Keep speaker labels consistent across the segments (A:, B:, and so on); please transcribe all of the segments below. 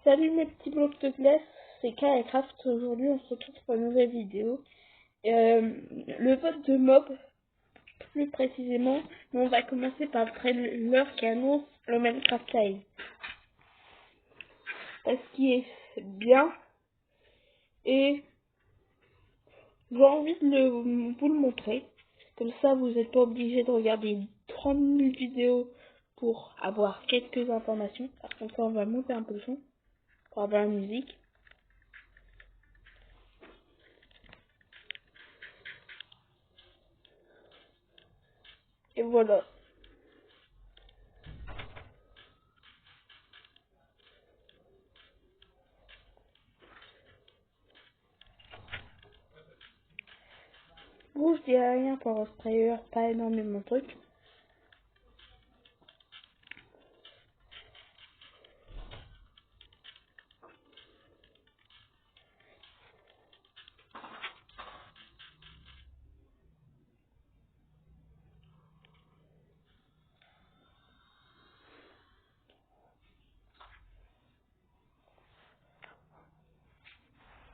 A: Salut mes petits blocs de glace, c'est Craft. Aujourd'hui on se retrouve pour une nouvelle vidéo. Le vote de mob, plus précisément, mais on va commencer par le trailer qui annonce le Minecraft Live. Ce qui est bien, et j'ai envie de vous le montrer. Comme ça vous n'êtes pas obligé de regarder 30 minutes vidéo pour avoir quelques informations. Par contre on va monter un peu le son pour avoir la musique. Et voilà. Bon, je dis rien pour ce trailer, pas énormément de trucs.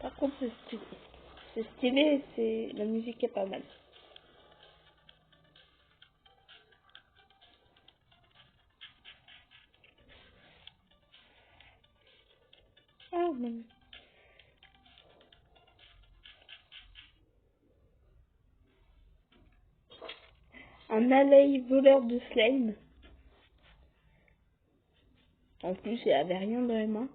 A: Par contre, c'est stylé. C'est stylé, la musique est pas mal. Ah, mais... Un alley voleur de slime. En plus, il avait rien dans les mains.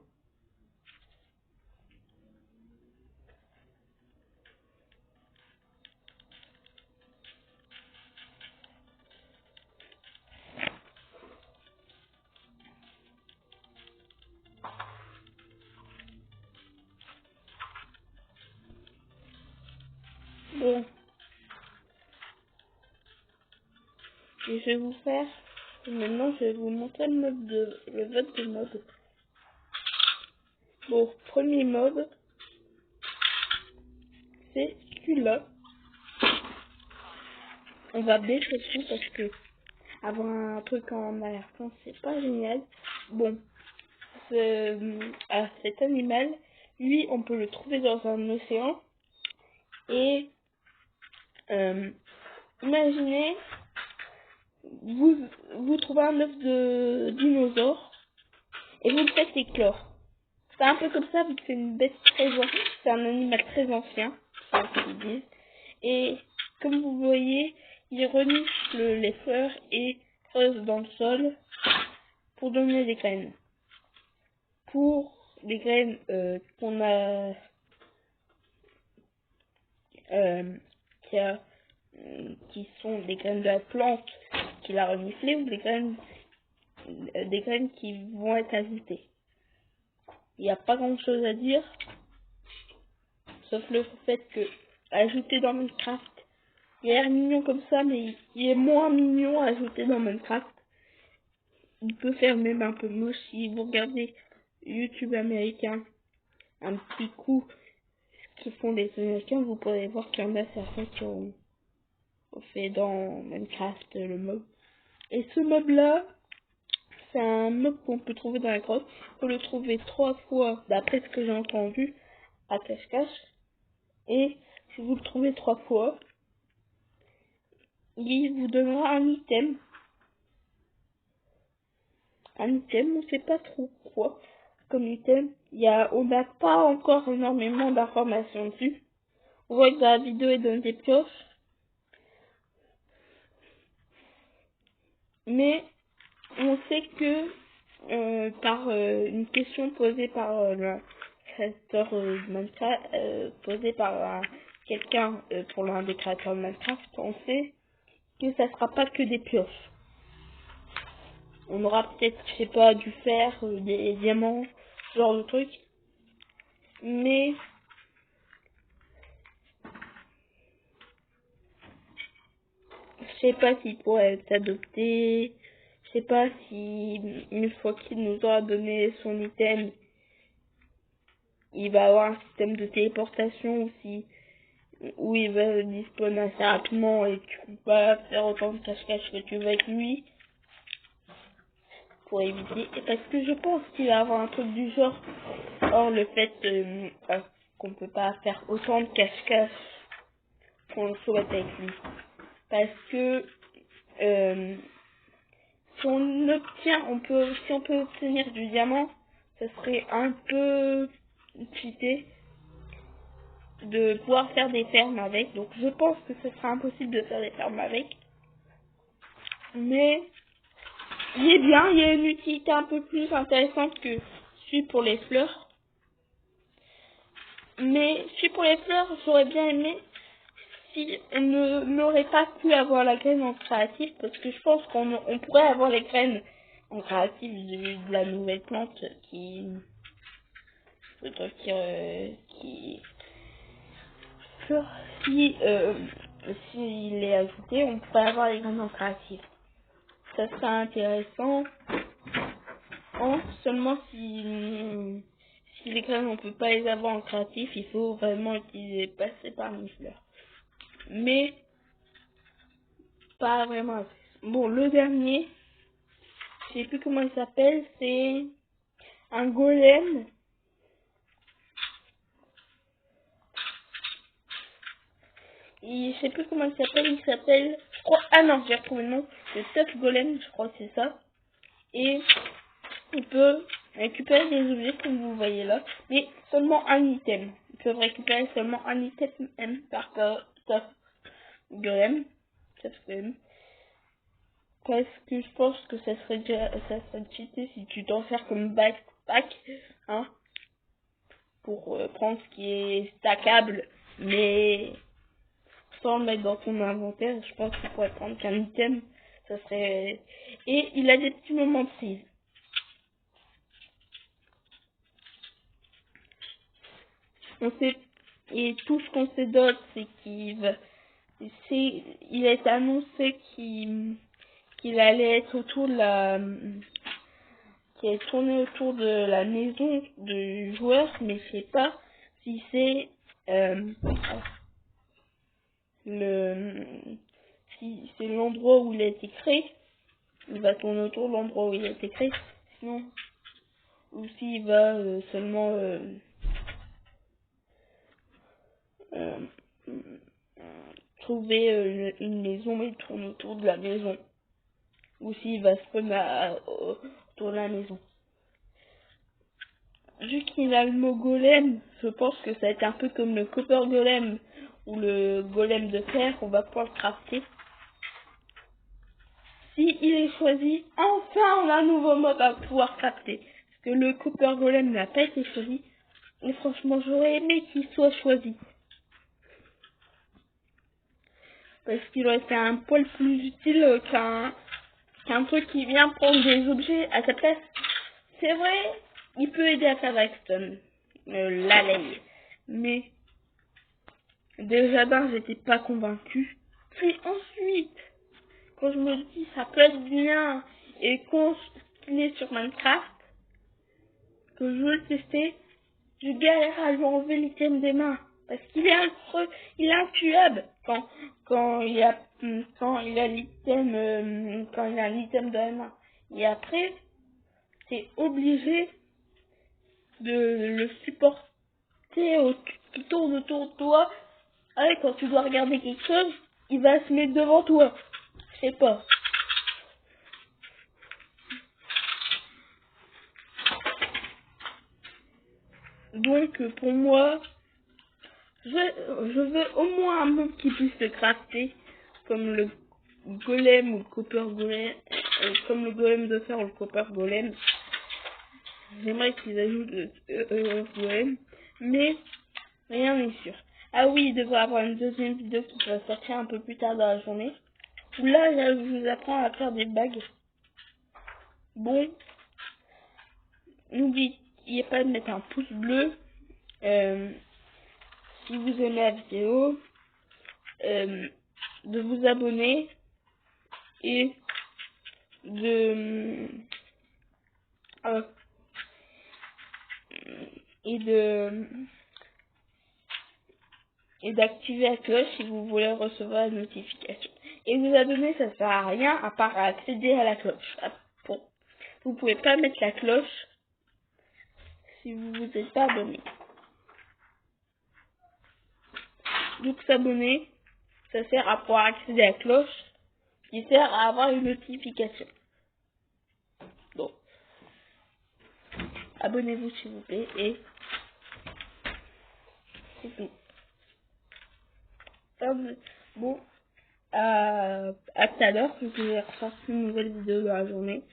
A: Bon, et je vais vous faire... Maintenant, je vais vous montrer le vote de mob. Bon, premier mob, c'est celui-là. On va baisser dessus parce que avoir un truc en arrière-plan, c'est pas génial. Bon, cet animal, lui, on peut le trouver dans un océan. Et imaginez, vous trouvez un œuf de dinosaure et vous le faites éclore. C'est un peu comme ça, vu que c'est une bête c'est un animal très ancien, c'est ce qu'ils disent. Et comme vous voyez, il renifle les fleurs et creuse dans le sol pour donner des graines. Pour des graines qu'on a, qui sont des graines de la plante qu'il a reniflé, ou des graines qui vont être ajoutées. Il n'y a pas grand chose à dire, sauf le fait que ajouter dans Minecraft, il a l'air mignon comme ça, mais il est moins mignon à ajouter dans Minecraft. Il peut faire même un peu moche. Si vous regardez YouTube américain, un petit coup, ce qu'ils font les Américains, vous pourrez voir qu'il y en a certains qui ont fait dans Minecraft le mob. Et ce mob là, c'est un mob qu'on peut trouver dans la grotte. Il faut le trouver 3 fois, d'après ce que j'ai entendu, à cache-cache. Et si vous le trouvez 3 fois, il vous donnera un item. Un item, on sait pas trop quoi comme item. On n'a pas encore énormément d'informations dessus. On voit que dans la vidéo, il donne des pioches. Mais on sait que par une question posée par le créateur de Minecraft, posée par quelqu'un pour l'un des créateurs de Minecraft, on sait que ça sera pas que des pioches. On aura peut-être, je sais pas, du fer, des diamants, ce genre de trucs. Mais je sais pas s'il pourrait être adopté. Je sais pas si une fois qu'il nous aura donné son item, il va avoir un système de téléportation aussi, où il va disparaître assez rapidement et tu peux pas faire autant de cache-cache que tu veux avec lui pour éviter. Et parce que je pense qu'il va avoir un truc du genre Or, le fait qu'on peut pas faire autant de cache-cache qu'on le souhaite avec lui. Parce que si on peut obtenir du diamant, ce serait un peu cheaté de pouvoir faire des fermes avec. Donc je pense que ce sera impossible de faire des fermes avec. Mais il est bien, il y a une utilité un peu plus intéressante que celui pour les fleurs. Mais celui pour les fleurs, j'aurais bien aimé si on n'aurait pas pu avoir la graine en créatif, parce que je pense qu'on pourrait avoir les graines en créatif de la nouvelle plante qui s'il est ajouté, on pourrait avoir les graines en créatif. Ça serait intéressant. Seulement si les graines on peut pas les avoir en créatif, il faut vraiment passer par une fleur. Mais pas vraiment. Bon, le dernier, je sais plus comment il s'appelle, c'est un golem. Je sais plus comment il s'appelle, je crois, ah non, j'ai retrouvé le nom, le Tough Golem, je crois que c'est ça. Et il peut récupérer des objets comme vous voyez là, mais seulement un item. Ils peuvent récupérer seulement un item par Tough Golem. Parce que je pense que ça serait cheaté si tu t'en sers comme backpack, hein, pour prendre ce qui est stackable, mais sans le mettre dans ton inventaire. Je pense qu'il pourrait prendre qu'un item, ça serait... Et il a des petits moments de prise. Et tout ce qu'on sait d'autre, c'est il a été annoncé qu'il allait être qui est tourné autour de la maison du joueur, mais je sais pas si c'est si c'est l'endroit où il a été créé. Il va tourner autour de l'endroit où il a été créé, sinon, ou s'il va seulement trouver une maison et tourner autour de la maison, ou s'il va spawn autour de la maison. Vu qu'il a le mot golem, je pense que ça va être un peu comme le copper golem ou le golem de fer, on va pouvoir le crafter. Si il est choisi, enfin on a un nouveau mob à pouvoir crafter. Parce que le copper golem n'a pas été choisi. Et franchement, j'aurais aimé qu'il soit choisi. Parce qu'il aurait été un poil plus utile qu'un truc qui vient prendre des objets à sa place. C'est vrai, il peut aider à faire Redstone, la laine. Mais déjà j'étais pas convaincue. Puis ensuite, quand je me dis ça peut être bien et qu'on est sur Minecraft, que je veux le tester, je galère à lui enlever l'item des mains. Parce qu'il est il est intuable quand il a l'item dans la main. Et après, t'es obligé de le supporter qui tourne autour de toi. Allez, quand tu dois regarder quelque chose, il va se mettre devant toi. Je sais pas. Donc pour moi, je veux au moins un mob qui puisse se crafter, comme le golem ou le copper golem, comme le golem de fer ou le copper golem. J'aimerais qu'ils ajoutent le golem, mais rien n'est sûr. Ah oui, il devrait y avoir une deuxième vidéo qui va sortir un peu plus tard dans la journée. Où là, je vous apprends à faire des bagues. Bon, n'oubliez pas de mettre un pouce bleu si vous aimez la vidéo, de vous abonner et de et d'activer la cloche si vous voulez recevoir la notification. Et vous abonner, ça sert à rien à part à accéder à la cloche. Vous pouvez pas mettre la cloche si vous vous êtes pas abonné. Donc s'abonner, ça sert à pouvoir accéder à la cloche qui sert à avoir une notification. Donc, abonnez-vous s'il vous plaît et c'est tout. Bon, à tout à l'heure, je vais ressortir une nouvelle vidéo dans la journée.